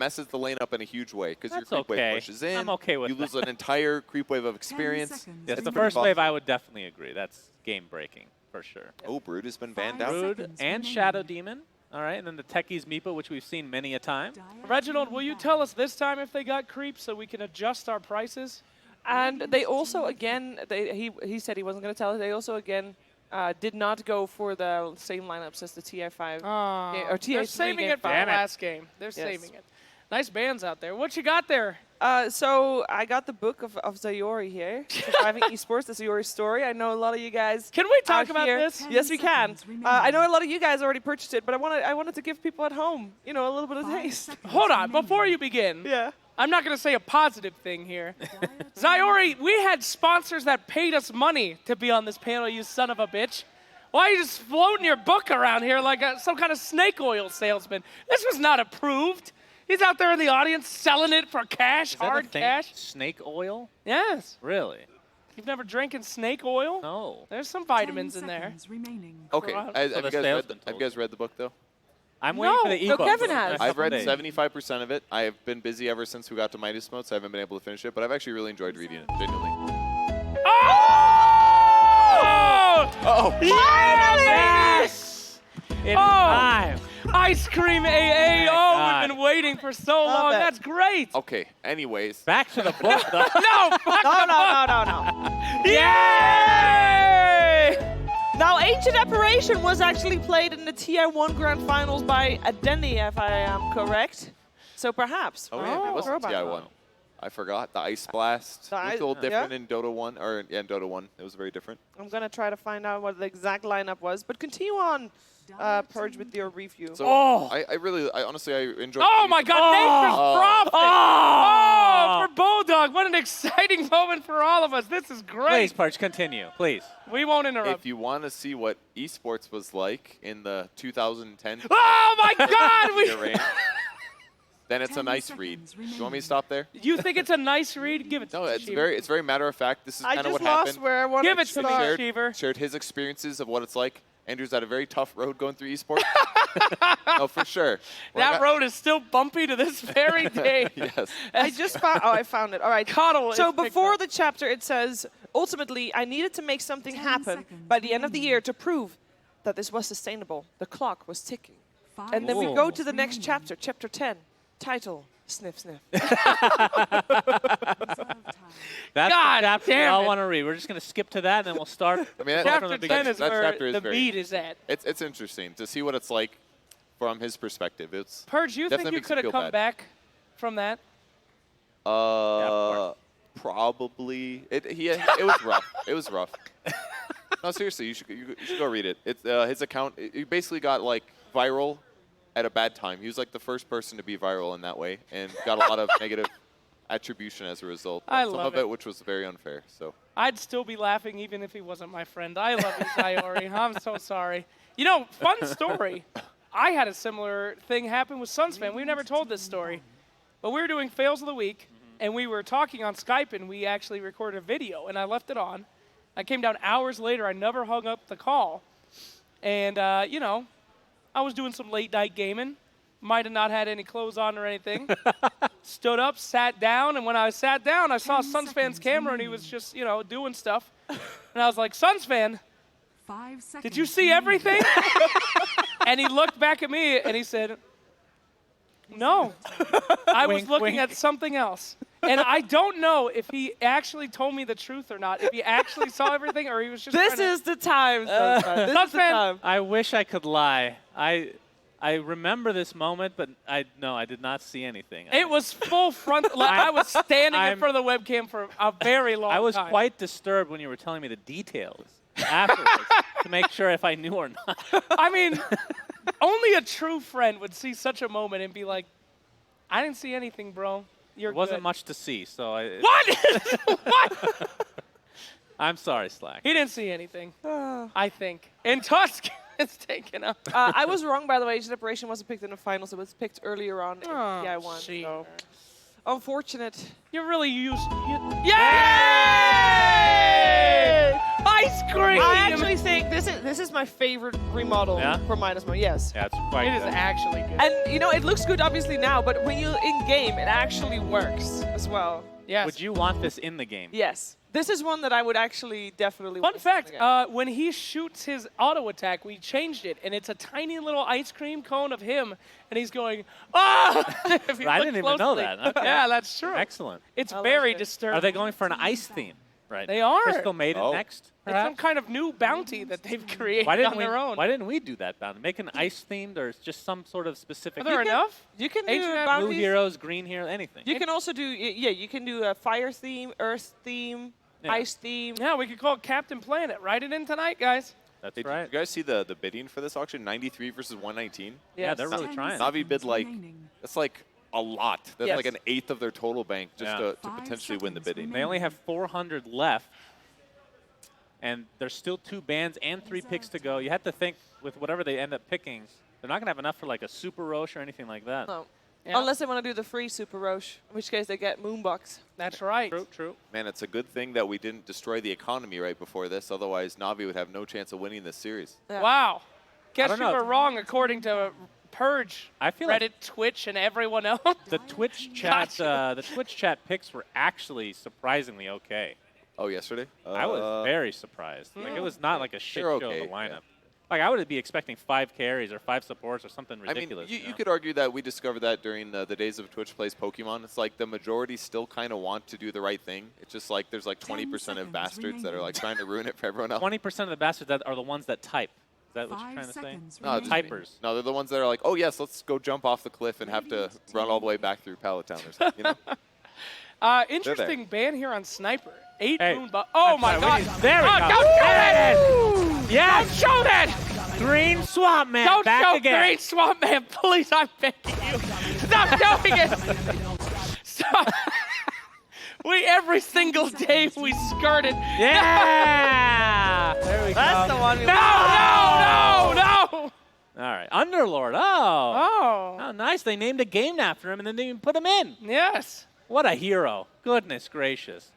messes the lane up in a huge way because your That's creep okay. wave pushes in. I'm okay with You that. lose an entire creep wave of experience. Yes, It's the pretty first wave buff. I would definitely agree. That's game breaking for sure. Oh, Brood has been banned out. Brood and Shadow Demon. All right, and then the Techies Meepa, which we've seen many a time. Reginald, will you tell us this time if they got creeps so we can adjust our prices? And they also, again, he said he wasn't going to tell us, they also, again, did not go for the same lineups as the TI5 or TI3 They're saving game it for the five. last game. They're saving it. Nice bands out there. What you got there? So I got the book of Zayori here, Surviving Esports, the Zayori story. I know a lot of you guys. Can we talk out about here. this? Yes, we can. I know a lot of you guys already purchased it, but I wanted to give people at home, you know, a little bit of taste. Hold on, before you begin. Yeah. I'm not going to say a positive thing here. Zayori, we had sponsors that paid us money to be on this panel, you son of a bitch. Why are you just floating your book around here like some kind of snake oil salesman? This was not approved. He's out there in the audience selling it for cash, hard cash. Snake oil? Yes. Really? You've never drinking snake oil? No. There's some vitamins in there. Okay, Wow. have you guys read the book, though? I'm waiting for the No, ebook. Kevin has. I've read 75% of it. I have been busy ever since we got to Midas mode, so I haven't been able to finish it, but I've actually really enjoyed reading it, genuinely. Oh! Uh-oh! Yes! In time. Ice cream AA. Oh, God. we've been waiting for so long. it. That's great. Okay, anyways. Back to the book, though. No, fuck No, the no, book. no, no, no. Yay! Now, Ancient Apparition was actually played in the TI1 Grand Finals by Adeni, if I am correct. So perhaps. Oh, yeah, it wasn't throwback. TI1. I forgot. The Ice Blast. The It looked ice- a little different yeah. in Dota 1. Or, yeah, in Dota 1. It was very different. I'm going to try to find out what the exact lineup was, but continue on, Purge, with your review. So, Oh. I honestly, I enjoyed Oh my God, Nature's Prophet! Oh, for Bulldog, what an exciting moment for all of us. This is great. Please, Parch, continue, please. We won't interrupt. If you want to see what esports was like in the 2010 Oh my God! year range, then it's a nice read. You want me to stop there? You think it's a nice read? Give it to No, me, it's Cheever. very matter of fact. This is I kind of just what lost happened. where I wanted Give it to me, start. Cheever. Shared his experiences of what it's like. Andrew's had a very tough road going through esports. No, for sure. That road is still bumpy to this very day. Yes. I just found. Oh, I found it. All right. Coddle So is picked before up. the chapter, it says, ultimately, I needed to make something happen by the end of the year to prove that this was sustainable. The clock was ticking. And then we go to the next chapter, chapter 10, title, Sniff Sniff. That's God the chapter we damn all it. want to read. We're just going to skip to that, and then we'll start. I mean, from the Chapter 10 beginning. is that where chapter is the very- beat is at. It's interesting to see what it's like from his perspective. It's Purge, you think definitely you makes could have feel come bad. back from that? of probably it was rough. It was rough. No, seriously, you should go read it. It's his account. He basically got like viral at a bad time. He was like the first person to be viral in that way, and got a lot of negative attribution as a result. I Some love of it, which was very unfair. So I'd still be laughing even if he wasn't my friend. I love you, Sayori. I'm so sorry. You know, fun story. I had a similar thing happen with Sunsfan. We've never told this story. But we were doing Fails of the Week, and we were talking on Skype, and we actually recorded a video, and I left it on. I came down hours later. I never hung up the call. And, you know, I was doing some late-night gaming. Might have not had any clothes on or anything. Stood up, sat down, and when I sat down, I saw Sunsfan's camera, and he was just, you know, doing stuff. And I was like, Sunsfan, did you see everything? And he looked back at me, and he said, no. I was Wink, looking wink. at something else. And I don't know if he actually told me the truth or not, if he actually saw everything, or he was just This trying to- is the time, Sunsfan. This is the Sunsfan. time. I wish I could lie. I remember this moment, but I did not see anything. It was full front. Like, I was standing in front of the webcam for a very long time. I was quite disturbed when you were telling me the details afterwards to make sure if I knew or not. I mean, only a true friend would see such a moment and be like, I didn't see anything, bro. You're There wasn't good. much to see, so What? What? I'm sorry, Slack. He didn't see anything, I think. And Tusk is taken up. I was wrong, by the way. Ancient Apparition wasn't picked in the finals. It was picked earlier on in Oh, TI1. gee. So unfortunate. You really use. Yay! ice cream! I actually think this is my favorite remodel Yeah? for Midas mode. Yes. Yeah, it's quite It is good. actually good. And you know, it looks good obviously now, but when you're in game, it actually works as well. Yes. Would you want this in the game? Yes. This is one that I would actually definitely Fun want to see fact, again. when he shoots his auto attack, we changed it, and it's a tiny little ice cream cone of him, and he's going, ah! If you I look didn't even know closely. that. Okay. Yeah, that's true. Excellent. It's I like very it. disturbing. Are they going for an ice theme? Right. They are. Crystal made it Oh. next. It's some Perhaps? kind of new bounty that they've created Why didn't on we? their own. Why didn't we do that, Bound? Make an ice themed or just some sort of specific. Are there enough? You can do H&M Blue bounties. heroes, green hero, anything. You can also do you can do a fire theme, earth theme, Yeah. ice theme. Yeah, we could call it Captain Planet. Write it in tonight, guys. That's Hey, right. Did you guys see the bidding for this auction? 93 versus 119. Yeah, Yes. they're really trying. Navi bid like that's like a lot. That's Yes. like an eighth of their total bank just Yeah. to 5 potentially win the seconds bidding. They only have 400 left, and there's still 2 bans and 3 picks to go. You have to think with whatever they end up picking, they're not gonna have enough for like a Super Roche or anything like that. No. Yeah. Unless they want to do the free Super Roche, in which case they get Moonbox. That's right. True, true. Man, it's a good thing that we didn't destroy the economy right before this. Otherwise, Navi would have no chance of winning this series. Yeah. Wow. Guess don't you know. were wrong according to Purge, I feel Reddit, like Twitch, and everyone else. the Twitch chat, Gotcha. the Twitch chat picks were actually surprisingly okay. Oh, yesterday? I was very surprised. Like it was not like a shit they're show okay, of a lineup. yeah. Like I would be expecting 5 carries or 5 supports or something I mean, ridiculous. you could argue that we discovered that during the days of Twitch Plays Pokemon. It's like the majority still kind of want to do the right thing. It's just like there's like 20% of seconds bastards that are like remaining. trying to ruin it for everyone else. 20% of the bastards that are the ones that type. Is that what you're 5 trying to say? seconds No, just- remaining. Typers. No, they're the ones that are like, oh yes, let's go jump off the cliff and have to run all the way back through Pallet Town or something. You know? Interesting ban here on Sniper. 8 Hey, Moonbox. Oh I'm my sorry, God. we need- there we Oh, go. Don't show Yes! that! Yes! Don't show that! Green Swamp Man Don't back show again. Green Swamp Man, please. I'm begging you. Stop showing it. Stop. Every single day we skirted. Yeah! There we That's go. the one we No, no, no, no. All right, Underlord. Oh. Oh, Nice. They named a game after him and then they even put him in. yes. What a hero. Goodness gracious.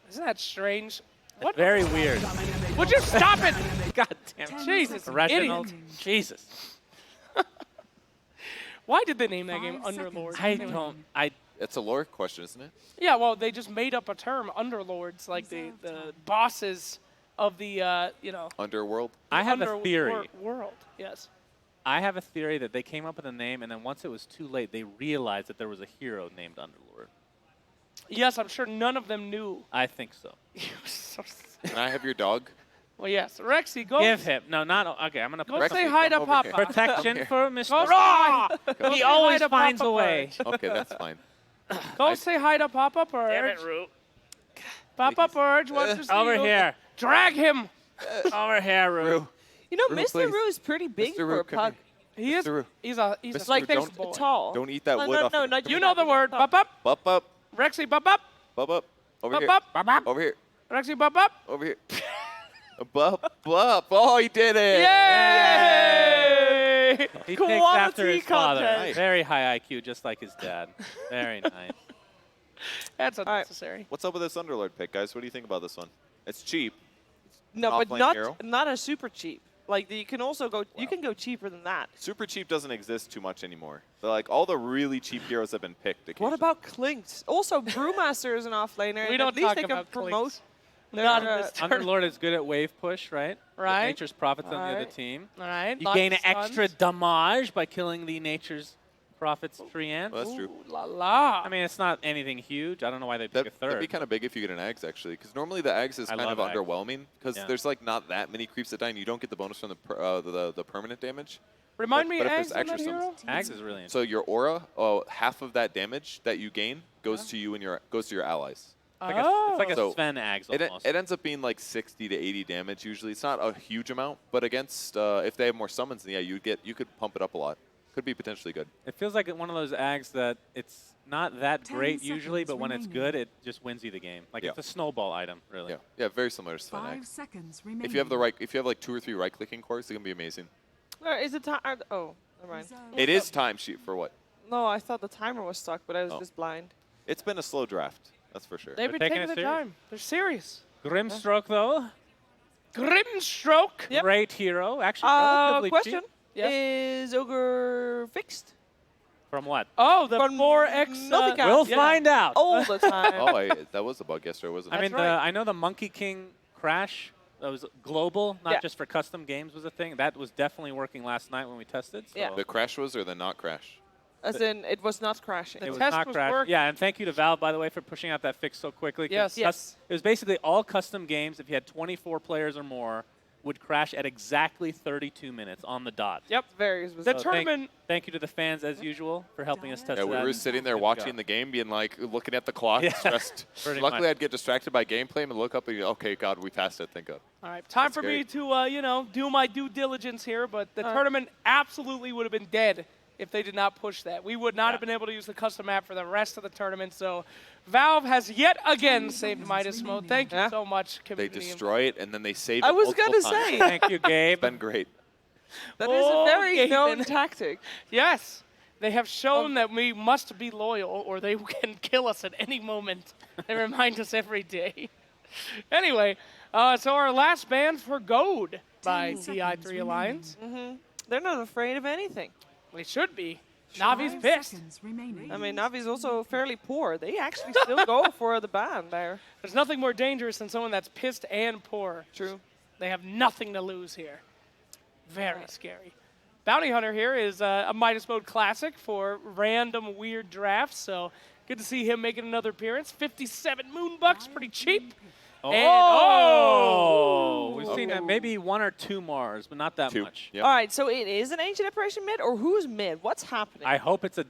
Isn't that strange? What? Very weird. Would you stop it? God damn it. Jesus, Reginald. idiot. Jesus. Why did they name that game 5 seconds Underlord? I don't. It's a lore question, isn't it? Yeah, well, they just made up a term, Underlords, like the bosses of the, Underworld. I have a theory. World, yes. I have a theory that they came up with a name and then once it was too late, they realized that there was a hero named Underlord. Yes, I'm sure none of them knew. I think so. Can I have your dog? Well, yes. Rexy, go. Give him. No, not. Okay, I'm going to Go put say Rexy, hi to come over here. Papa. protection Here. for Mr. Go say Raw. hi. Go He say always hi to finds Papa a way. Purge. Okay, that's fine. Go say hi to Papa Purge. Root. Papa Purge wants to see Over you. here. Drag him. Over here, Root. Rue. You know, Rue, Mr. please. Rue is pretty big Mr. for Rue, a come pug. here. He is. Mr. Rue. He's a Mr. Like Rue, they're don't- boy. tall. Don't eat that No, wood no, off. no, not You know the word. Bop up. Bop up. Rexy, bop up. Bop up. Over Bop here. up. Bop, bop. Over here. Rexy, bop up. Over here. Bop up. Oh, he did it. Yay! He takes Quality after his father. content. Very high IQ, just like his dad. Very nice. That's unnecessary. What's up with this Underlord pick, guys? What do you think about this one? It's cheap. No, but Offlane hero? not a super cheap. Like you can also go. You can go cheaper than that. Super cheap doesn't exist too much anymore. But like all the really cheap heroes have been picked. What occasionally. about Clinked? Also, Brewmaster is an offlaner. We and don't at least talk they can about promote. Clinks. Not in their, this tournament. Underlord is good at wave push, right? Right. Nature's Prophets on the other Right. team. All right. You lots gain of an extra stuns. damage by killing the Nature's Prophets Treant. Well, that's true. Ooh, la la. I mean, it's not anything huge. I don't know why they pick a That'd third. be kind of big if you get an Ags, actually. Because normally the Ags is I kind of love Ags. underwhelming. Because Yeah. there's like not that many creeps that die, and you don't get the bonus from the permanent damage. Remind but me, if Eggs, there's on that extra hero? Ags is really So your aura, half of that damage that you gain goes to you and goes to your allies. it's like a So, Sven Ags It almost. ends up being like 60 to 80 damage usually. It's not a huge amount, but against if they have more summons, then yeah, you could pump it up a lot. Could be potentially good. It feels like one of those Ags that it's not that 10 great usually, seconds but when it's remaining. good, it just wins you the game. Like Yeah. it's a snowball item, really. Yeah, yeah, very similar to Sven 5 Ags. seconds remaining. If you have like 2 or 3 right clicking cores, it can be amazing. Is it time? Oh, never mind. It is time sheet for what? No, I thought the timer was stuck, but I was Oh. just blind. It's been a slow draft, that's for sure. They've been taking taking it their serious. time. They're serious. Grimstroke, though. Grimstroke. Yep. Great hero. Actually, relatively Question. cheap. Yes. Is Ogre fixed? From what? Oh, the From 4X. Navi Ti1. We'll yeah. find out. All the time. Oh, that was a bug yesterday, wasn't it? I mean, right. I know the Monkey King crash that was global, not Yeah. just for custom games, was a thing. That was definitely working last night when we tested. So Yeah. The crash was or the not crash? As in, it was not crashing. The it was test not was crashed. working. Yeah, and thank you to Valve, by the way, for pushing out that fix so quickly. 'Cause Yes. It was basically all custom games. If you had 24 players or more, would crash at exactly 32 minutes on the dot. Yep. Very The specific. tournament. Thank you to the fans, as usual, for helping us test Yeah, it we out were and sitting there good to watching go. the game, being like, looking at the clock, Yeah, stressed. pretty Luckily, much. I'd get distracted by gameplay and look up and go, okay, God, we passed it, thank God. All right, time That's for me great. to, do my due diligence here, but the tournament absolutely would have been dead if they did not push that. We would not have been able to use the custom map for the rest of the tournament, so Valve has yet again saved Midas mode. Thank you Yeah. so much, They community. destroy it, and then they save it I was multiple gonna times. say. Thank you, Gabe. It's been great. That is a very Okay, known then. tactic. Yes, they have shown that we must be loyal or they can kill us at any moment. They remind us every day. Anyway, so our last ban for Goad by Ti3 Alliance. They're not afraid of anything. They should be. Navi's pissed. I mean, Navi's also fairly poor. They actually still go for the ban there. There's nothing more dangerous than someone that's pissed and poor. True. They have nothing to lose here. Very scary. Bounty Hunter here is a Midas Mode classic for random weird drafts, so good to see him making another appearance. 57 Moonbucks, pretty cheap. Oh! We've seen maybe one or two Mars, but not that Two. much. Yep. All right, so it is an Ancient Apparition mid, or who's mid? What's happening? I hope it's a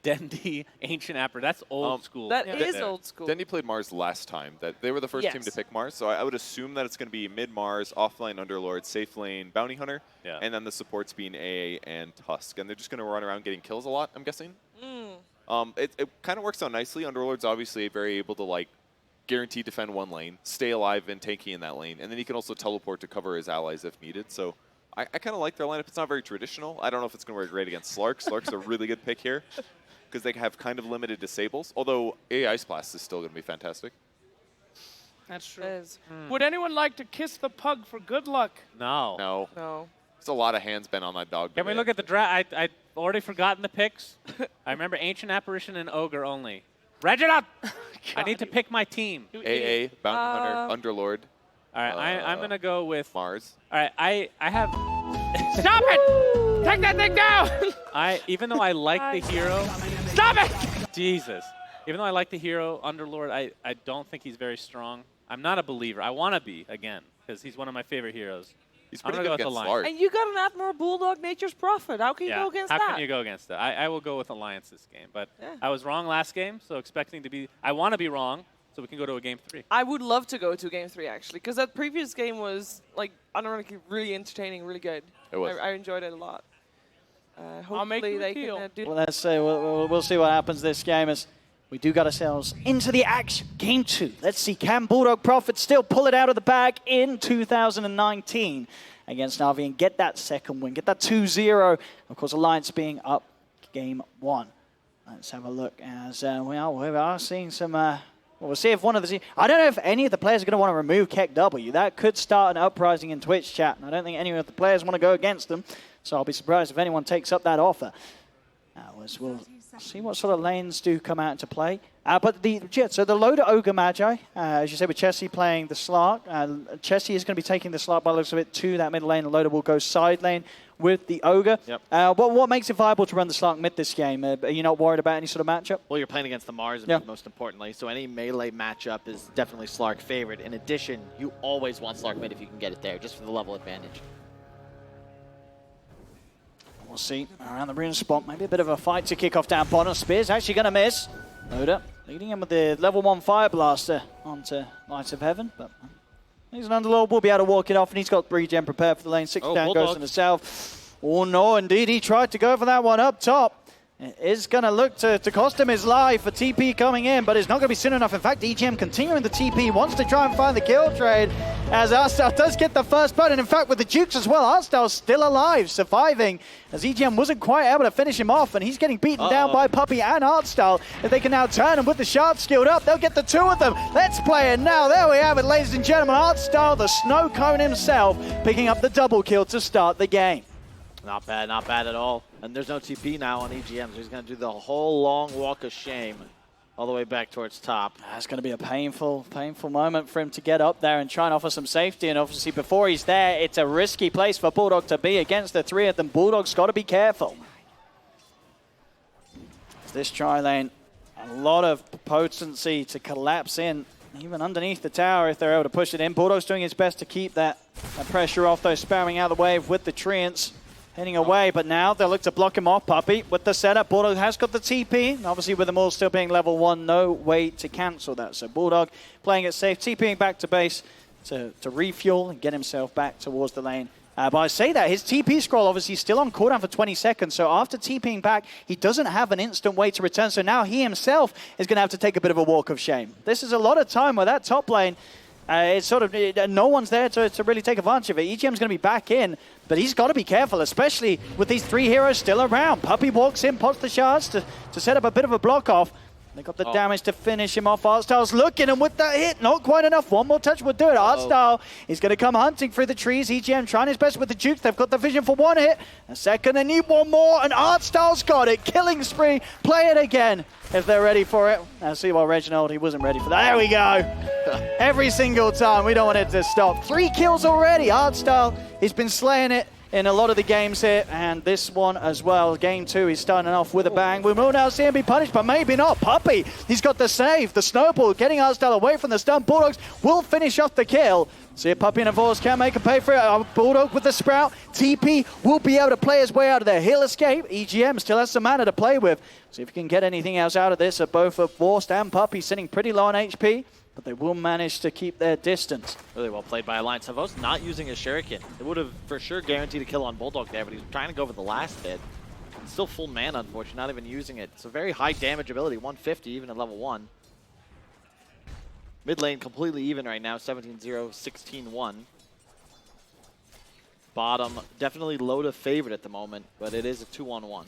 Dendy Ancient Apper. That's old school. That Yeah. is old school. Dendy played Mars last time. That they were the first team to Yes. pick Mars, so I would assume that it's going to be mid Mars, offline Underlord, safe lane Bounty Hunter, Yeah. and then the supports being AA and Tusk, and they're just going to run around getting kills a lot. I'm guessing. It kind of works out nicely. Underlord's obviously very able to like guarantee defend one lane, stay alive and tanky in that lane, and then he can also teleport to cover his allies if needed. So I kind of like their lineup. It's not very traditional. I don't know if it's going to work great against Slark. Slark's a really good pick here because they have kind of limited disables, although AA Ice Blast is still going to be fantastic. That's true. That is- Would anyone like to kiss the pug for good luck? No. No, No. there's a lot of hands been on that dog. Can we today. look at the draft? I've already forgotten the picks. I remember Ancient Apparition and Ogre only. Regina! I need to pick my team. You AA, idiot. Bounty Hunter, Underlord, All right, I'm going to go with... Mars. All right, I have... Stop it! Take that thing down! Even though I like the hero... Stop it! Jesus. Even though I like the hero, Underlord, I don't think he's very strong. I'm not a believer. I want to be, again, because he's one of my favorite heroes. He's I'm pretty gonna good go with against Alliance. Slark. And you got an Admiral Bulldog Nature's Prophet. How can you go against how that? can you go against that? I will go with Alliance this game, but Yeah. I was wrong last game, so expecting to be... I want to be wrong, so we can go to a game 3. I would love to go to Game 3, actually, because that previous game was, like, unironically really entertaining, really good. It was. I enjoyed it a lot. I'll make Hopefully you a they deal. can do Well, let's see. We'll see what happens this game as we do got ourselves into the action. Game 2. Let's see. Can Bulldog Prophet still pull it out of the bag in 2019 against Navi and get that second win, get that 2-0? Of course, Alliance being up game 1. Let's have a look as we are seeing some... we'll see if one of the... I don't know if any of the players are going to want to remove Keck W. That could start an uprising in Twitch chat, and I don't think any of the players want to go against them. So I'll be surprised if anyone takes up that offer. We'll see what sort of lanes do come out into play. So the loader Ogre Magi, as you said, with Chessie playing the Slark. Chessie is going to be taking the Slark by the looks of it to that mid lane. The loader will go side lane with the Ogre. Yep. What makes it viable to run the Slark mid this game? Are you not worried about any sort of matchup? Well, you're playing against the Mars, Yeah. most importantly, so any melee matchup is definitely Slark favored. In addition, you always want Slark mid if you can get it there, just for the level advantage. We'll see around the rune spot. Maybe a bit of a fight to kick off down bottom. Spear's actually going to miss. Loader leading him with the level 1 Fire Blaster onto Lights of Heaven. But he's an Underlord. Will be able to walk it off, and he's got regen prepared for the lane. 6 down Bulldog. goes to himself. Oh no, indeed. He tried to go for that one up top. It is going to look to cost him his life for TP coming in, but it's not going to be soon enough. In fact, EGM continuing the TP, wants to try and find the kill trade, as Arstyle does get the first blood, and in fact with the Jukes as well, Arstyle's still alive, surviving, as EGM wasn't quite able to finish him off, and he's getting beaten down by Puppey and Arstyle. If they can now turn, and with the shards skilled up, they'll get the two of them. Let's play it now. There we have it, ladies and gentlemen. Arstyle, the snow cone himself, picking up the double kill to start the game. Not bad at all. And there's no TP now on EGM, so he's going to do the whole long walk of shame all the way back towards top. That's going to be a painful moment for him to get up there and try and offer some safety. And obviously before he's there, it's a risky place for Bulldog to be against the three of them. Bulldog's got to be careful. This tri lane, a lot of potency to collapse in, even underneath the tower if they're able to push it in. Bulldog's doing his best to keep that pressure off, though, spamming out of the way with the Treants. Heading away, but now they'll look to block him off. Puppey with the setup. Bulldog has got the TP. And obviously, with them all still being level 1, no way to cancel that. So Bulldog playing it safe, TPing back to base to refuel and get himself back towards the lane. But I say that, his TP scroll obviously still on cooldown for 20 seconds. So after TPing back, he doesn't have an instant way to return. So now he himself is going to have to take a bit of a walk of shame. This is a lot of time where that top lane, it's sort of, no one's there to really take advantage of it. EGM's going to be back in, but he's got to be careful, especially with these three heroes still around. Puppey walks in, pots the shards to set up a bit of a block off. They got the damage to finish him off. Arstyle's looking, and with that hit, not quite enough. One more touch would do it. Arstyle is going to come hunting through the trees. EGM trying his best with the Jukes. They've got the vision for one hit. A second, they need one more, and Arstyle's got it. Killing spree. Play it again if they're ready for it. Now see, well, Reginald, he wasn't ready for that. There we go. Every single time. We don't want it to stop. 3 kills already. Arstyle, he's been slaying it in a lot of the games here, and this one as well. Game 2, he's starting off with a bang. We will now see him be punished, but maybe not. Puppey, he's got the save, the snowball, getting Arstyle away from the stun. Bulldogs will finish off the kill. See if Puppey and Avors can make a pay for it. Bulldog with the Sprout. TP will be able to play his way out of there. He'll escape. EGM still has some mana to play with. See if he can get anything else out of this. Both of Vorst and Puppey sitting pretty low on HP, but they will manage to keep their distance. Really well played by Alliance. Havos not using his Shuriken. It would have for sure guaranteed a kill on Bulldog there, but he's trying to go for the last hit. Still full mana, unfortunately, not even using it. It's a very high damage ability, 150 even at level 1. Mid lane completely even right now, 17-0, 16-1. Bottom definitely low to favorite at the moment, but it is a 2-on-1.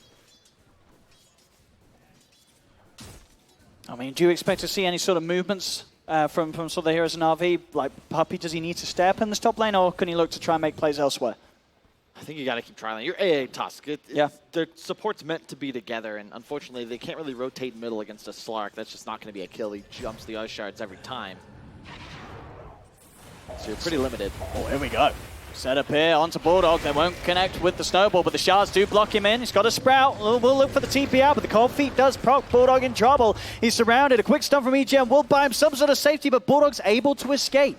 I mean, do you expect to see any sort of movements from sort of the heroes in RV? Like Puppey, does he need to step in this top lane, or can he look to try and make plays elsewhere? I think you got to keep trying. You're AA Tusk. Yeah. Their support's meant to be together, and unfortunately, they can't really rotate middle against a Slark. That's just not going to be a kill. He jumps the ice shards every time. So you're pretty limited. Oh, here we go. Set up here onto Bulldog. They won't connect with the snowball, but the shards do block him in. He's got a Sprout. We'll look for the TP out, but the cold feet does proc Bulldog in trouble. He's surrounded. A quick stun from EGM will buy him some sort of safety, but Bulldog's able to escape.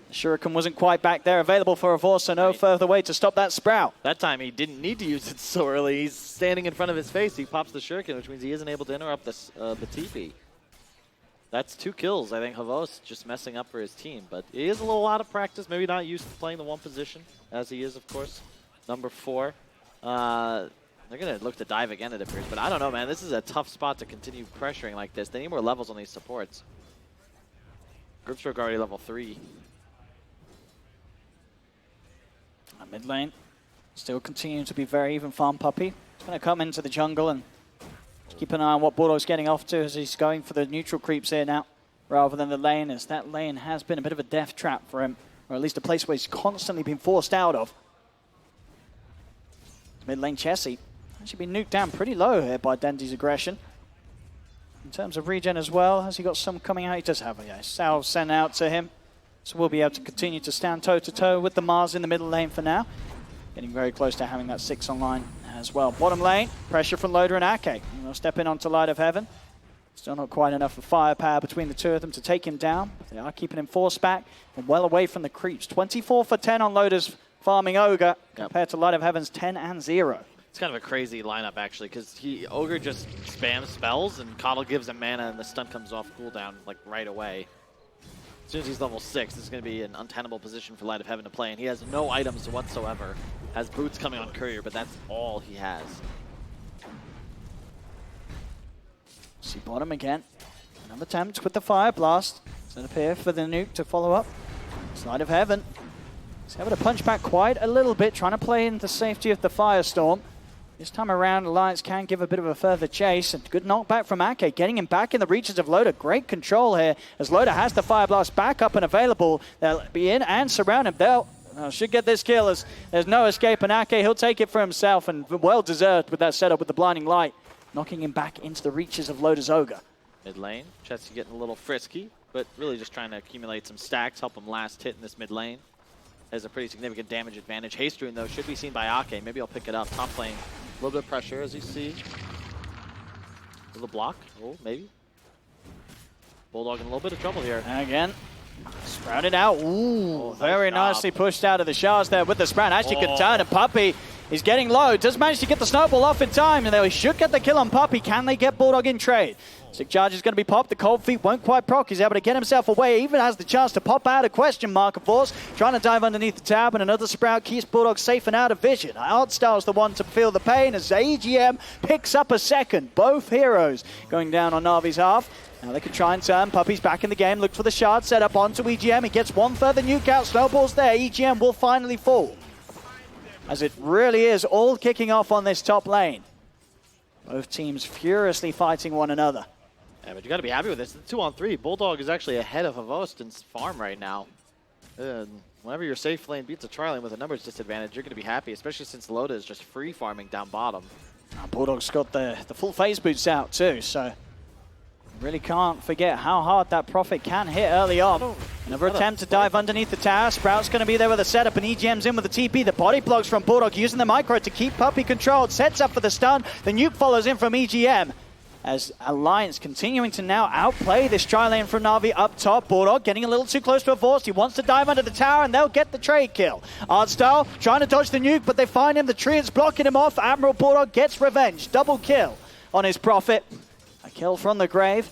The Shuriken wasn't quite back there, available for a Avors, so no further way to stop that Sprout. That time he didn't need to use it so early. He's standing in front of his face. He pops the Shuriken, which means he isn't able to interrupt the TP. That's 2 kills. I think Havos just messing up for his team, but he is a little out of practice. Maybe not used to playing the one position, as he is, of course. Number 4. They're going to look to dive again, it appears, but I don't know, man. This is a tough spot to continue pressuring like this. They need more levels on these supports. Gripstroke already level 3. Mid lane, still continuing to be very even farm. Puppey. He's going to come into the jungle and keep an eye on what Bulldog's getting off to as he's going for the neutral creeps here now, rather than the lane, as that lane has been a bit of a death trap for him, or at least a place where he's constantly been forced out of. Mid lane Chessie actually been nuked down pretty low here by Dendy's aggression. In terms of regen as well, has he got some coming out? He does have a salve sent out to him. So we'll be able to continue to stand toe-to-toe with the Mars in the middle lane for now. Getting very close to having that 6 online as well. Bottom lane, pressure from Loader and Ake. They'll step in onto Light of Heaven. Still not quite enough of firepower between the two of them to take him down. But they are keeping him forced back and well away from the creeps. 24 for 10 on Loader's farming Ogre compared to Light of Heaven's 10 and 0. It's kind of a crazy lineup, actually, because Ogre just spams spells, and Coddle gives him mana, and the stun comes off cooldown like right away. As soon as he's level 6, this is going to be an untenable position for Light of Heaven to play, and he has no items whatsoever. Has boots coming on Courier, but that's all he has. See bottom again. Another attempt with the Fire Blast. Set up here for the nuke to follow up. Slide of Heaven. He's able to punch back quite a little bit, trying to play in the safety of the Firestorm. This time around, Alliance can give a bit of a further chase. And good knockback from Ake, getting him back in the reaches of Loda. Great control here, as Loda has the Fire Blast back up and available. They'll be in and surround him. They'll should get this kill, as there's no escape. And Ake, he'll take it for himself, and well-deserved with that setup with the Blinding Light, knocking him back into the reaches of Loda's Ogre. Mid lane, Chessie getting a little frisky, but really just trying to accumulate some stacks, help him last hit in this mid lane. Has a pretty significant damage advantage. Haste Rune, though, should be seen by Ake. Maybe I'll pick it up. Top lane, a little bit of pressure, as you see. A little block. Oh, maybe. Bulldog in a little bit of trouble here. And again, sprouted out. Ooh, very nicely pushed out of the shards there with the sprout. Actually could turn, and Puppey is getting low. Does manage to get the snowball off in time, and they should get the kill on Puppey. Can they get Bulldog in trade? Sick Charge is going to be popped. The Cold Feet won't quite proc. He's able to get himself away. Even has the chance to pop out a question mark, of course. Trying to dive underneath the tab, and another sprout keeps Bulldog safe and out of vision. Artstyle's the one to feel the pain as AGM picks up a second. Both heroes going down on Navi's half. Now they can try and turn. Puppey's back in the game. Looks for the shard set up onto EGM. He gets one further nuke out. Snowball's there. EGM will finally fall, as it really is all kicking off on this top lane. Both teams furiously fighting one another. Yeah, but you got to be happy with this. The 2-on-3. Bulldog is actually ahead of Havostin's farm right now. Whenever your safe lane beats a tri lane with a numbers disadvantage, you're going to be happy, especially since Loda is just free farming down bottom. Bulldog's got the full phase boots out too, so really can't forget how hard that Prophet can hit early on. Another attempt to dive underneath the tower. Sprout's going to be there with a setup, and EGM's in with the TP. The body blocks from Bulldog, using the micro to keep Puppey controlled. Sets up for the stun. The nuke follows in from EGM, as Alliance continuing to now outplay this tri-lane from Navi up top. Bulldog getting a little too close to a force. He wants to dive under the tower, and they'll get the trade kill. Artstyle trying to dodge the nuke, but they find him. The tree is blocking him off. Admiral Bulldog gets revenge. Double kill on his Prophet. A kill from the grave.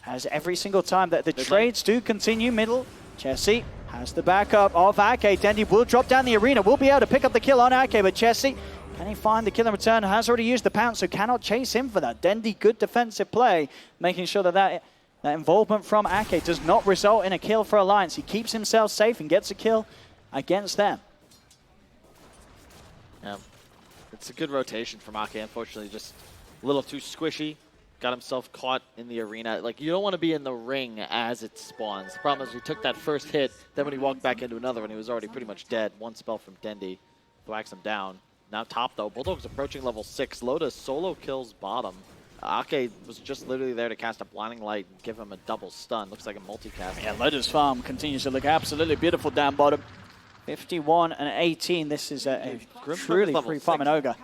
As every single time that the trades do continue middle, Chessie has the backup of Ake. Dendi will drop down the arena. Will be able to pick up the kill on Ake, but Chessie, can he find the kill in return? Has already used the pounce, so cannot chase him for that. Dendi, good defensive play, making sure that involvement from Ake does not result in a kill for Alliance. He keeps himself safe and gets a kill against them. Yeah, it's a good rotation from Ake. Unfortunately, just a little too squishy. Got himself caught in the arena. Like, you don't want to be in the ring as it spawns. The problem is he took that first hit, then when he walked back into another one, he was already pretty much dead. One spell from Dendi whacks him down. Now top, though. Bulldog's approaching level 6. Loda solo kills bottom. Ake was just literally there to cast a Blinding Light and give him a double stun. Looks like a multicast. Yeah, Loda's farm continues to look absolutely beautiful down bottom. 51 and 18. This is a truly free farming Ogre.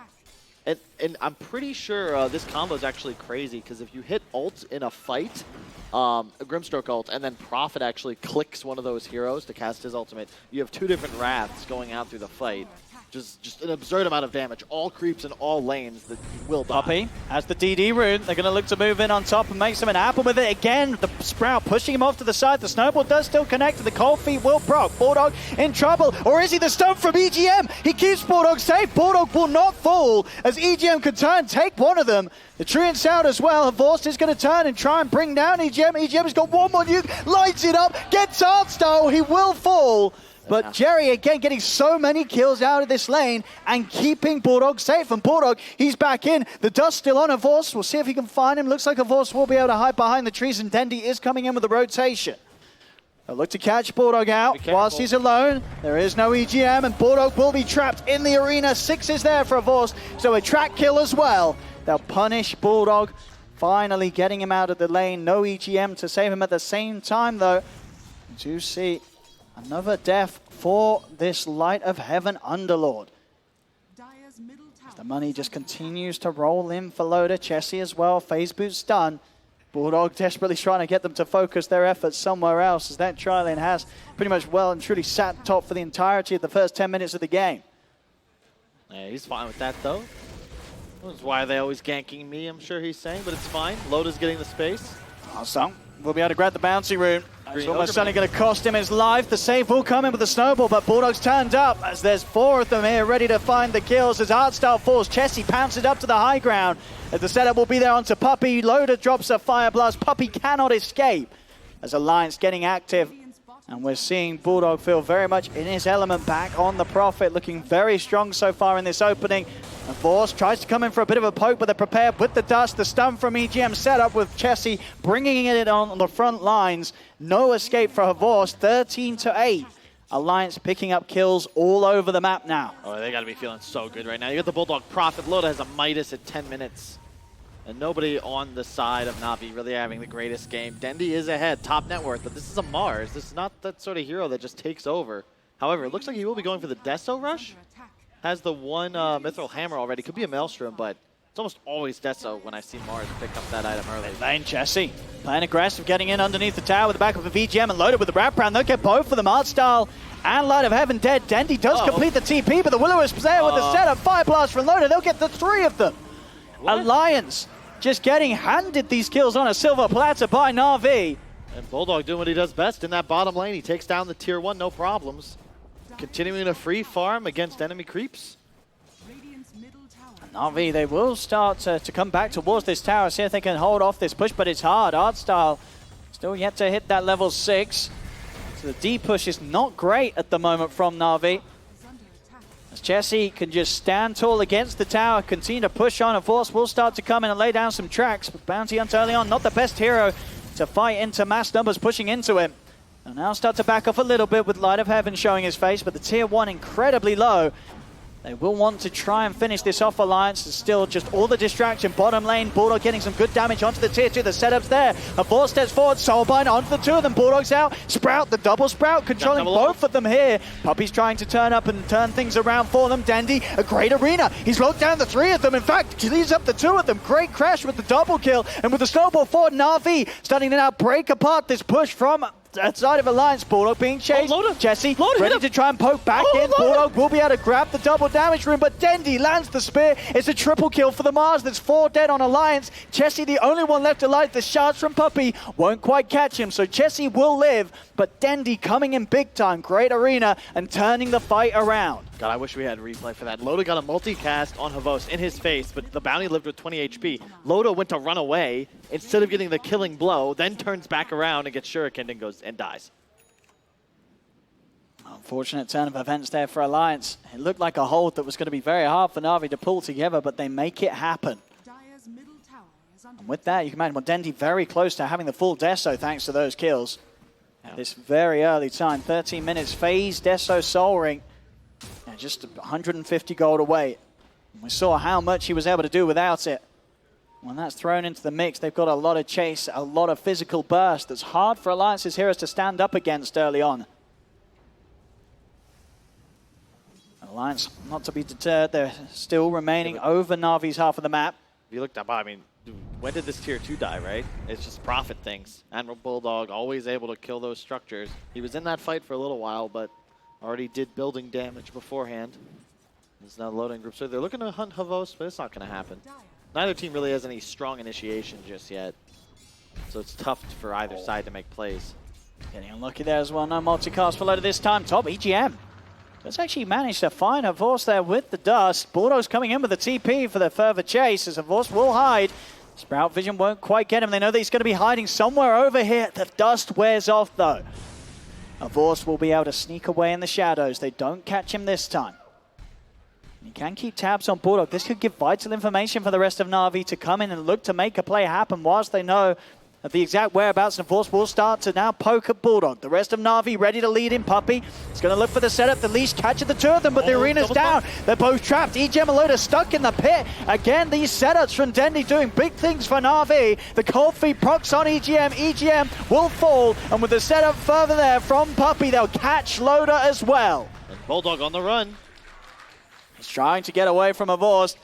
And I'm pretty sure this combo is actually crazy, because if you hit ult in a fight, a Grimstroke ult, and then Prophet actually clicks one of those heroes to cast his ultimate, you have two different Wraths going out through the fight. Just an absurd amount of damage. All creeps in all lanes that will die. Puppey has the DD rune. They're going to look to move in on top and make something happen with it. Again, the Sprout pushing him off to the side. The Snowball does still connect. The Cold Feet will proc. Bulldog in trouble. Or is he the stun from EGM? He keeps Bulldog safe. Bulldog will not fall, as EGM can turn, take one of them. The Treant's out as well. Vorst is going to turn and try and bring down EGM. EGM has got one more nuke. Lights it up. Gets Artstyle. He will fall. But Jerry, again, getting so many kills out of this lane and keeping Bulldog safe. And Bulldog, he's back in. The dust still on Avos. We'll see if he can find him. Looks like Avos will be able to hide behind the trees, and Dendi is coming in with a rotation. They'll look to catch Bulldog out whilst he's alone. There is no EGM, and Bulldog will be trapped in the arena. 6 is there for Avos, so a track kill as well. They'll punish Bulldog, finally getting him out of the lane. No EGM to save him at the same time, though. You do see another death for this Light of Heaven Underlord. As the money just continues to roll in for Loda. Chessie as well. Phase Boot's done. Bulldog desperately trying to get them to focus their efforts somewhere else, as that tri-lane has pretty much well and truly sat top for the entirety of the first 10 minutes of the game. Yeah, he's fine with that, though. That's why they always ganking me, I'm sure he's saying, but it's fine. Loda's getting the space. Awesome. We'll be able to grab the bouncy rune. It's almost certainly going to cost him his life. The save will come in with the snowball, but Bulldog's turned up as there's 4 of them here ready to find the kills as Artstyle falls. Chessie pounces up to the high ground as the setup will be there onto Puppey. Loader drops a fire blast. Puppey cannot escape as Alliance getting active. And we're seeing Bulldog feel very much in his element back on the Prophet, looking very strong so far in this opening. And Force tries to come in for a bit of a poke, but they're prepared with the dust. The stun from EGM set up with Chessie bringing it on the front lines. No escape for Force, 13-8. Alliance picking up kills all over the map now. Oh, they got to be feeling so good right now. You got the Bulldog Prophet. Loda has a Midas at 10 minutes. And nobody on the side of Navi really having the greatest game. Dendi is ahead, top net worth, but this is a Mars. This is not that sort of hero that just takes over. However, it looks like he will be going for the Deso rush. Has the one Mithril Hammer already. Could be a Maelstrom, but it's almost always Deso when I see Mars pick up that item early. Lane Chessie playing aggressive, getting in underneath the tower with the back of a VGM and loaded with the Wrap Round. They'll get both of them, Artstyle and Light of Heaven dead. Dendi does complete the TP, but the Will-O-Wisp there with the setup. Fire Blast from Loader. They'll get the 3 of them. What? Alliance just getting handed these kills on a silver platter by Navi. And Bulldog doing what he does best in that bottom lane. He takes down the tier 1, no problems. Continuing to free farm against enemy creeps. Navi, they will start to come back towards this tower, see if they can hold off this push, but it's hard. Artstyle still yet to hit that level 6. So the D push is not great at the moment from Navi. As Chessie can just stand tall against the tower, continue to push on, and Force will start to come in and lay down some tracks. But Bounty Hunter early on, not the best hero to fight into mass numbers pushing into him. And now start to back off a little bit with Light of Heaven showing his face, but the tier 1 incredibly low. They will want to try and finish this off. Alliance is still just all the distraction. Bottom lane, Bulldog getting some good damage onto the tier 2. The setup's there. A Force steps forward, Soulbind onto the 2 of them. Bulldog's out. Sprout, the double Sprout, controlling both of them here. Puppey's trying to turn up and turn things around for them. Dendi, a great arena. He's locked down the 3 of them. In fact, he leaves up the 2 of them. Great crash with the double kill. And with the snowball forward, Navi starting to now break apart this push from outside of Alliance. Bulldog being chased. Chessie ready to try and poke back in. Bulldog will be able to grab the double damage room, but Dendi lands the spear. It's a triple kill for the Mars. There's 4 dead on Alliance. Chessie, the only one left alive. The shards from Puppey won't quite catch him, so Chessie will live, but Dendi coming in big time. Great arena and turning the fight around. God, I wish we had replay for that. Loda got a multicast on Havos in his face, but the bounty lived with 20 HP. Loda went to run away instead of getting the killing blow, then turns back around and gets shurikened and goes and dies. Unfortunate turn of events there for Alliance. It looked like a hold that was going to be very hard for Navi to pull together, but they make it happen. And with that, you can imagine, well, Dendi very close to having the full Deso thanks to those kills. At this very early time, 13 minutes, phase Deso Soul Ring. And just 150 gold away. And we saw how much he was able to do without it. When that's thrown into the mix, they've got a lot of chase, a lot of physical burst that's hard for Alliance's heroes to stand up against early on. Alliance not to be deterred, they're still remaining over Navi's half of the map. If you looked up, I mean, when did this tier 2 die, right? It's just Prophet things. Admiral Bulldog always able to kill those structures. He was in that fight for a little while, but already did building damage beforehand. There's now loading group, so they're looking to hunt Havos, but it's not going to happen. Neither team really has any strong initiation just yet, so it's tough for either side to make plays. Getting unlucky there as well. No multicast for Loader this time. Top EGM. Let's actually manage to find Havos there with the dust. Bulldog's coming in with the TP for the further chase as Havos will hide. Sprout Vision won't quite get him. They know that he's going to be hiding somewhere over here. The dust wears off though. Havos will be able to sneak away in the shadows. They don't catch him this time. You can keep tabs on Bulldog. This could give vital information for the rest of Navi to come in and look to make a play happen whilst they know of the exact whereabouts, and Force will start to now poke at Bulldog. The rest of Navi ready to lead in. Puppey is going to look for the setup. The leash catches the 2 of them, but the arena's down. They're both trapped. EGM and Loader stuck in the pit. Again, these setups from Dendi doing big things for Navi. The cold feet procs on EGM. EGM will fall, and with the setup further there from Puppey, they'll catch Loader as well. And Bulldog on the run. He's trying to get away from Havos.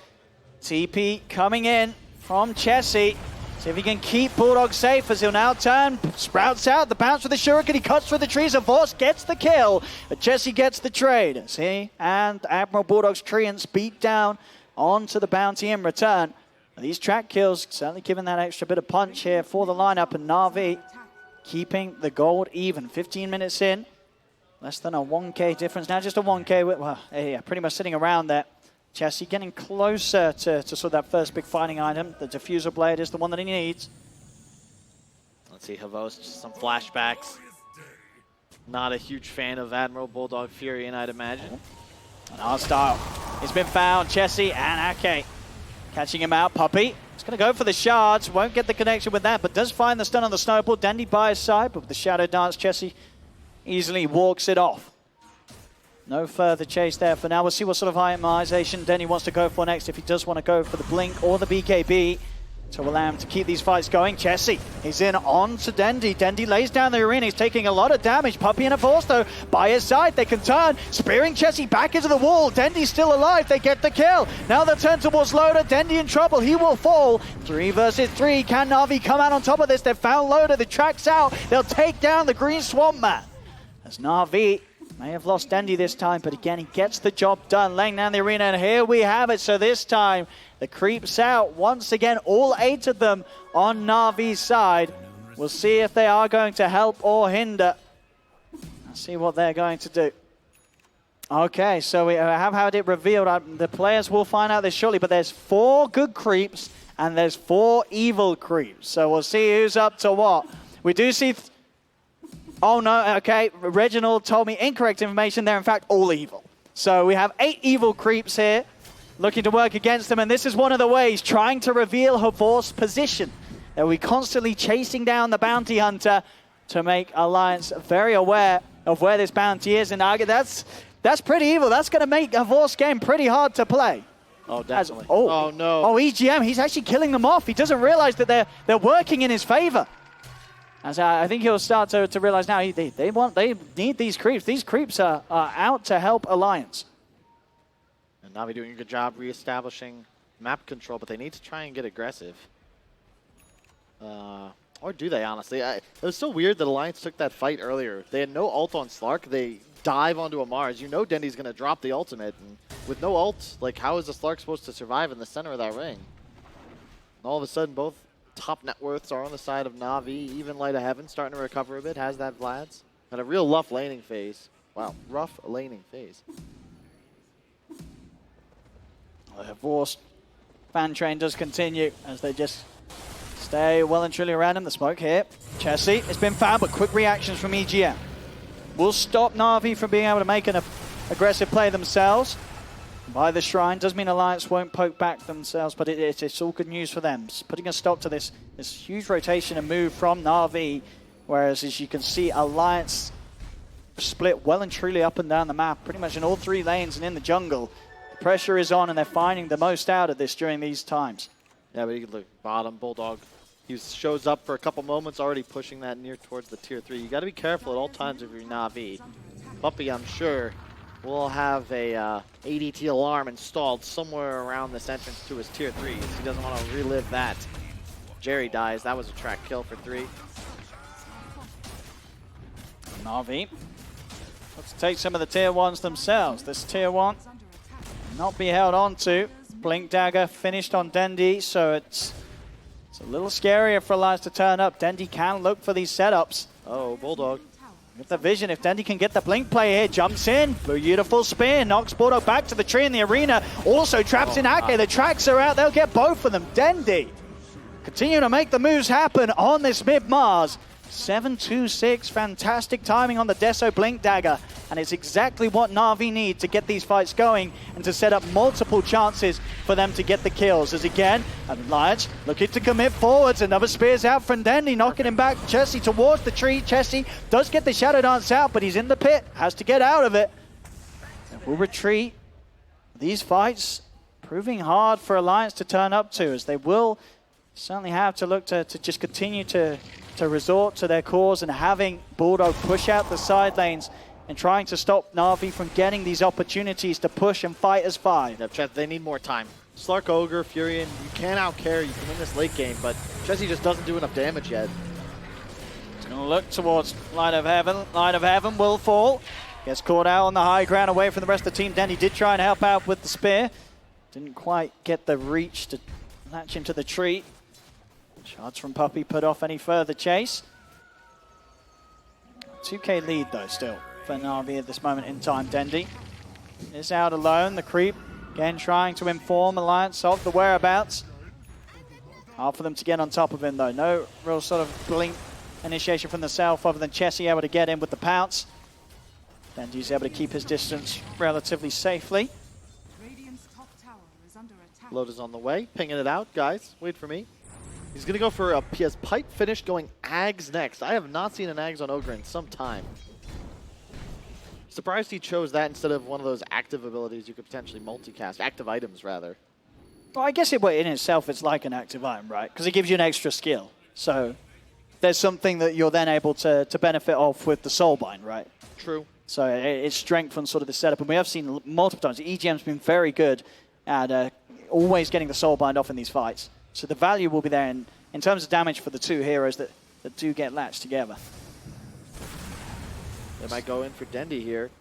TP coming in from Chessie. See if he can keep Bulldog safe as he'll now turn. Sprouts out, the bounce with the shuriken, he cuts through the trees. Force gets the kill, but Chessie gets the trade. As he and Admiral Bulldog's treants beat down onto the bounty in return. These track kills certainly giving that extra bit of punch here for the lineup, and Navi keeping the gold even. 15 minutes in, less than a 1k difference. Now just a 1k, well, yeah, pretty much sitting around there. Chessie getting closer to sort of that first big fighting item. The diffuser blade is the one that he needs. Let's see, Havos, just some flashbacks. Not a huge fan of Admiral Bulldog Furion, I'd imagine. And Hostile. He's been found. Chessie and Ake catching him out. Puppey. He's going to go for the shards. Won't get the connection with that, but does find the stun on the snowball. Dendy by his side, but with the Shadow Dance, Chessie easily walks it off. No further chase there for now. We'll see what sort of itemization Dendy wants to go for next, if he does want to go for the Blink or the BKB to allow him to keep these fights going. Chessie, he's in on to Dendy. Dendy lays down the arena. He's taking a lot of damage. Puppey and a Force, though, by his side. They can turn, spearing Chessie back into the wall. Dendy's still alive. They get the kill. Now they turn towards Loader. Dendy in trouble. He will fall. 3 versus 3. Can Navi come out on top of this? They've found Loader. The track's out. They'll take down the Green Swamp Man. As Navi may have lost Dendy this time, but again, he gets the job done, laying down the arena, and here we have it. So this time, the creeps out. Once again, all 8 of them on Navi's side. We'll see if they are going to help or hinder. Let's see what they're going to do. Okay, so we have had it revealed. The players will find out this shortly, but there's 4 good creeps, and there's 4 evil creeps. So we'll see who's up to what. We do see... Oh no, okay, Reginald told me incorrect information. They're in fact all evil. So we have 8 evil creeps here looking to work against them, and this is one of the ways, trying to reveal Havor's position. They'll be constantly chasing down the bounty hunter to make Alliance very aware of where this bounty is, and that's pretty evil. That's going to make Havor's game pretty hard to play. Oh, definitely. Oh no. Oh, EGM, he's actually killing them off. He doesn't realize that they're working in his favor. As I think he'll start to realize now they need these creeps. These creeps are out to help Alliance. And Navi doing a good job reestablishing map control, but they need to try and get aggressive. Or do they, honestly? It was so weird that Alliance took that fight earlier. They had no ult on Slark. They dive onto a Mars. You know Dendy's going to drop the ultimate. And with no ult, like, how is the Slark supposed to survive in the center of that ring? And all of a sudden, both top net worths are on the side of Navi. Even Light of Heaven starting to recover a bit. Has that Vlad's. Had a real rough laning phase. Wow, rough laning phase. The Havor's fan train does continue as they just stay well and truly around him. The smoke here. Chessie, it's been found, but quick reactions from EGM will stop Navi from being able to make an aggressive play themselves. By the shrine does mean Alliance won't poke back themselves, but it's all good news for them. It's putting a stop to this huge rotation and move from Navi, whereas as you can see, Alliance split well and truly up and down the map, pretty much in all 3 lanes and in the jungle. The pressure is on, and they're finding the most out of this during these times. Yeah, but you can look bottom, Bulldog. He shows up for a couple moments, already pushing that near towards the tier 3. You got to be careful at all times if you're Navi. Puppey, I'm sure, will have a ADT alarm installed somewhere around this entrance to his tier 3. He doesn't want to relive that. Jerry dies. That was a track kill for 3. Navi, let's take some of the tier 1s themselves. This tier 1 not be held on to. Blink Dagger finished on Dendy, so it's a little scarier for Alliance to turn up. Dendy can look for these setups. Oh, Bulldog. With the vision, if Dendy can get the blink play here, jumps in, beautiful spear, knocks Bulldog back to the tree in the arena, also traps in Ake. The tracks are out, they'll get both of them. Dendy continue to make the moves happen on this mid-Mars. 7-2-6, fantastic timing on the Deso Blink Dagger, and it's exactly what Navi need to get these fights going and to set up multiple chances for them to get the kills. As again, Alliance looking to commit forwards, another spear's out from Dendy, knocking him back. Chessie towards the tree. Chessie does get the Shadow Dance out, but he's in the pit, has to get out of it. And will retreat. These fights proving hard for Alliance to turn up to, as they will certainly have to look to just continue to resort to their cause and having Bulldog push out the side lanes and trying to stop Navi from getting these opportunities to push and fight as 5. Yeah, Chet, they need more time. Slark, Ogre, Furion, you can out-carry, you can win this late game, but Chessie just doesn't do enough damage yet. He's going to look towards Light of Heaven. Light of Heaven will fall. Gets caught out on the high ground away from the rest of the team. Dendy did try and help out with the spear. Didn't quite get the reach to latch him to the tree. Shots from Puppey put off any further chase. 2K lead, though, still, for Navi at this moment in time. Dendi is out alone. The creep, again, trying to inform Alliance of the whereabouts. Hard for them to get on top of him, though. No real sort of blink initiation from the south, other than Chessie able to get in with the pounce. Dendi's able to keep his distance relatively safely. Load is on the way, pinging it out, guys. Wait for me. He's going to go for a PS pipe finish, going Ags next. I have not seen an Ags on Ogre in some time. Surprised he chose that instead of one of those active abilities you could potentially multicast. Active items, rather. Well, I guess in itself it's like an active item, right? Because it gives you an extra skill. So there's something that you're then able to benefit off with the Soulbind, right? True. So it strengthens sort of the setup. And we have seen multiple times, EGM's been very good at always getting the Soulbind off in these fights. So the value will be there in terms of damage for the two heroes that do get latched together. They might go in for Dendi here.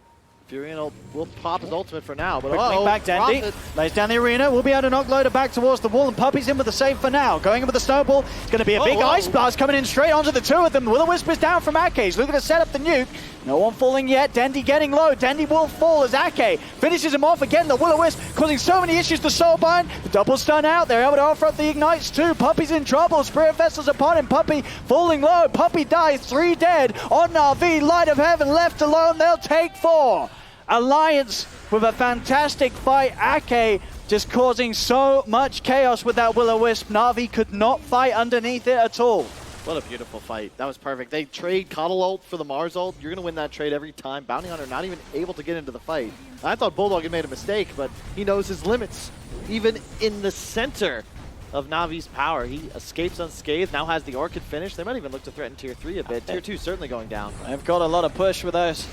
Furion will pop his ultimate for now, but Quick link back, Dendi. Lays down the arena. Will be able to knock Loader back towards the wall, and Puppy's in with the save for now. Going in with the snowball. It's going to be a big ice blast coming in straight onto the two of them. Will-O-Wisp is down from Ake. He's looking to set up the nuke. No one falling yet. Dendi getting low. Dendi will fall as Ake finishes him off again. The Will-O-Wisp causing so many issues to Soulbind. The double stun out. They're able to offer up the ignites too. Puppy's in trouble. Spirit Vessel's upon him. Puppy falling low. Puppy dies. 3 dead on Navi. Light of Heaven left alone. They'll take 4. Alliance with a fantastic fight. Ake just causing so much chaos with that Will-O-Wisp. Navi could not fight underneath it at all. What a beautiful fight. That was perfect. They trade Coddle ult for the Mars ult. You're going to win that trade every time. Bounty Hunter not even able to get into the fight. I thought Bulldog had made a mistake, but he knows his limits. Even in the center of Navi's power, he escapes unscathed, now has the Orchid finish. They might even look to threaten Tier 3 a bit. Tier 2 certainly going down. They've got a lot of push with those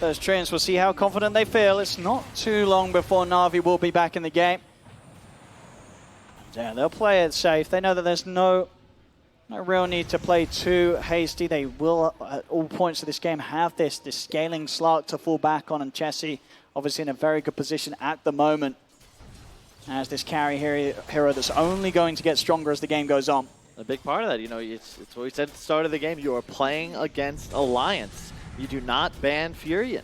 treants. We'll see how confident they feel. It's not too long before Navi will be back in the game. Yeah, they'll play it safe. They know that there's no real need to play too hasty. They will, at all points of this game, have this scaling Slark to fall back on, and Chessie obviously in a very good position at the moment as this carry hero that's only going to get stronger as the game goes on. A big part of that, you know, it's what we said at the start of the game. You are playing against Alliance. You do not ban Furion.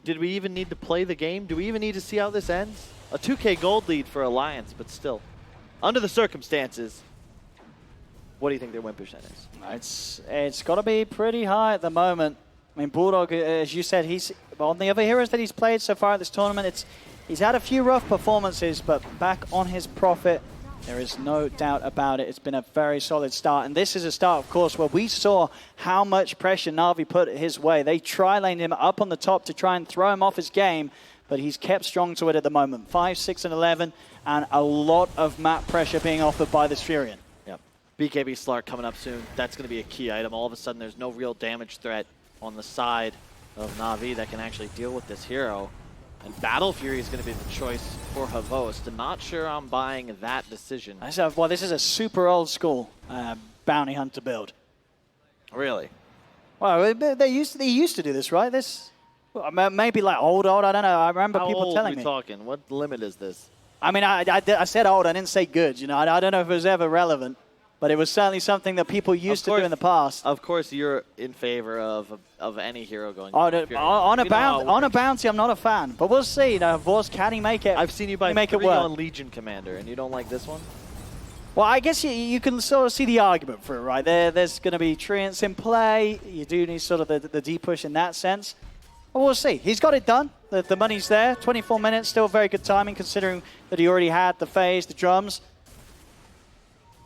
Did we even need to play the game? Do we even need to see how this ends? A 2K gold lead for Alliance, but still. Under the circumstances, what do you think their win percent is? It's got to be pretty high at the moment. I mean, Bulldog, as you said, he's on the other heroes that he's played so far at this tournament. He's had a few rough performances, but back on his profit, there is no doubt about it. It's been a very solid start. And this is a start, of course, where we saw how much pressure Navi put his way. They tri-laned him up on the top to try and throw him off his game, but he's kept strong to it at the moment. 5, 6, and 11, and a lot of map pressure being offered by this Furion. Yep. BKB Slark coming up soon. That's going to be a key item. All of a sudden, there's no real damage threat on the side of Navi that can actually deal with this hero. And Battle Fury is going to be the choice for Havost. I'm not sure I'm buying that decision. Well, this is a super old school bounty hunter build. Really? Well, they used to do this, right? Maybe like old. I don't know. I remember people telling me. How old are we talking? What limit is this? I mean, I said old. I didn't say good. You know, I don't know if it was ever relevant, but it was certainly something that people used to do in the past. Of course, you're in favor of any hero going. On a bounty, I'm not a fan, but we'll see. You know, Vorst, can he make it? I've seen you buy 3 on Legion Commander, and you don't like this one? Well, I guess you can sort of see the argument for it, right? There's going to be treants in play. You do need sort of the deep push in that sense. But we'll see. He's got it done. The money's there. 24 minutes, still very good timing considering that he already had the phase, the drums.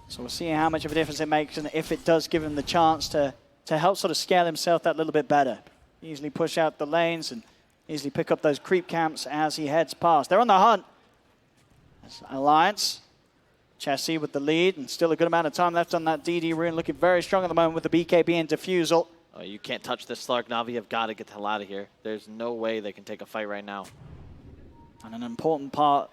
So we'll see how much of a difference it makes and if it does give him the chance to help sort of scale himself that little bit better. Easily push out the lanes and easily pick up those creep camps as he heads past. They're on the hunt. That's Alliance. Chessie with the lead and still a good amount of time left on that DD rune. Looking very strong at the moment with the BKB and Diffusal. Oh, you can't touch this Slark. Navi have got to get the hell out of here. There's no way they can take a fight right now. And an important part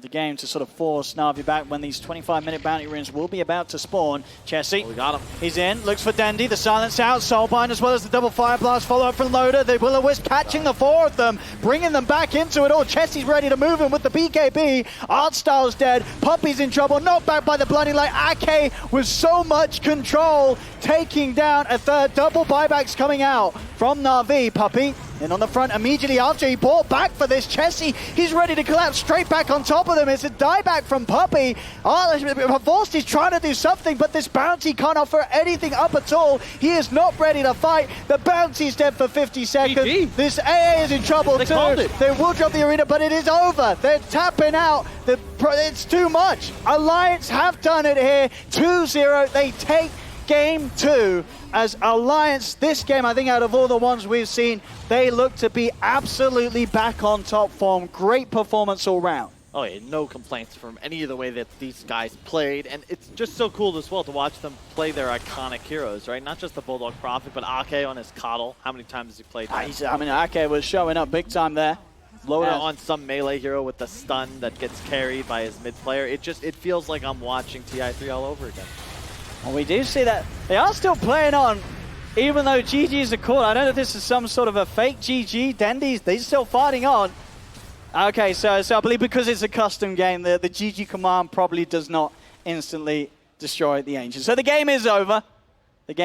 the game to sort of force Navi back when these 25-minute bounty runes will be about to spawn. Chessie, We got him. he's in, looks for Dendy, the silence out, Soulbind as well as the double fire blast follow up from Loader. The Will-O-Wisp catching the 4 of them, bringing them back into it all. Chessie's ready to move him with the BKB. Artstyle's dead, Puppy's in trouble, knocked back by the Bloody Light. Ake with so much control, taking down a third. Double buybacks coming out from Navi. Puppy in on the front immediately after he bought back for this. Chessie, he's ready to collapse straight back on top of them. It's a dieback from Puppy. Vorst is trying to do something, but this bounty can't offer anything up at all. He is not ready to fight. The bounty's dead for 50 seconds. GG. This AA is in trouble They too. called it. They will drop the arena, but it is over. They're tapping out. It's too much. Alliance have done it here. 2-0. They take game 2 as Alliance. This game, I think out of all the ones we've seen, they look to be absolutely back on top form. Great performance all round. Oh yeah, no complaints from any of the way that these guys played, and it's just so cool as well to watch them play their iconic heroes, right? Not just the Bulldog Prophet, but Ake on his Coddle. How many times has he played that? Ake was showing up big time there. Loader on some melee hero with the stun that gets carried by his mid player. It feels like I'm watching Ti3 all over again. Well, we do see that they are still playing on, even though GG's are called. I don't know if this is some sort of a fake GG. Dendy's, they're still fighting on. Okay, so I believe because it's a custom game, the GG command probably does not instantly destroy the Ancient. So the game is over.